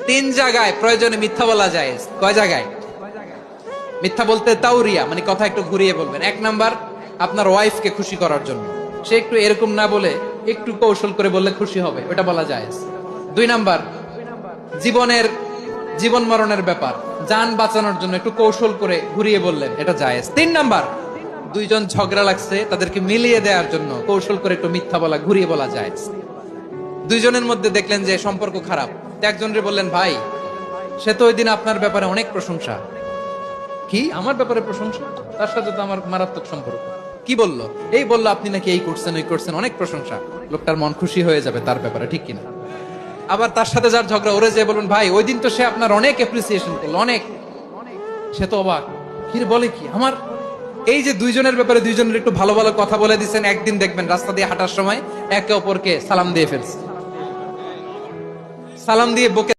তিন জায়গায় প্রয়োজনে মিথ্যা বলা যায়। কয় জায়গায় মিথ্যা বলতে? তাওরিয়া মানে কথা একটু ঘুরিয়ে বলবেন। এক নাম্বার, আপনার ওয়াইফকে খুশি করার জন্য, সে একটু এরকম না বলে একটু কৌশল করে বললে খুশি হবে, ওটা বলা যায়। দুই নাম্বার, জীবন মরণের ব্যাপার, জান বাঁচানোর জন্য একটু কৌশল করে ঘুরিয়ে বললেন, এটা জায়েজ। তিন নাম্বার, দুইজন ঝগড়া লাগছে তাদেরকে মিলিয়ে দেওয়ার জন্য কৌশল করে একটু মিথ্যা বলা, ঘুরিয়ে বলা যায়। দুইজনের মধ্যে দেখলেন যে সম্পর্ক খারাপ, তো একজনরে বললেন, ভাই সে তো ওই দিন আপনার ব্যাপারে অনেক প্রশংসা। কি আমার ব্যাপারে প্রশংসা? তার সাথে তো আমার মারাত্মক সম্পর্ক। কি বললো? এই বললো আপনি নাকি এই করছেন ওই করছেন, অনেক প্রশংসা। লোকটার মন খুশি হয়ে যাবে তার ব্যাপারে, ঠিক কিনা? আবার তার সাথে যার ঝগড়া, ওরে যে বলুন, ভাই ওই দিন তো সে আপনার অনেক অ্যাপ্রিসিয়েশন করলো, অনেক। সে তো অবাক, কি রে, বলে কি আমার? এই যে দুইজনের ব্যাপারে দুইজনের একটু ভালো ভালো কথা বলে দিচ্ছেন, একদিন দেখবেন রাস্তা দিয়ে হাঁটার সময় একে অপরকে সালাম দিয়ে ফেলছে, সালাম দিয়ে বকে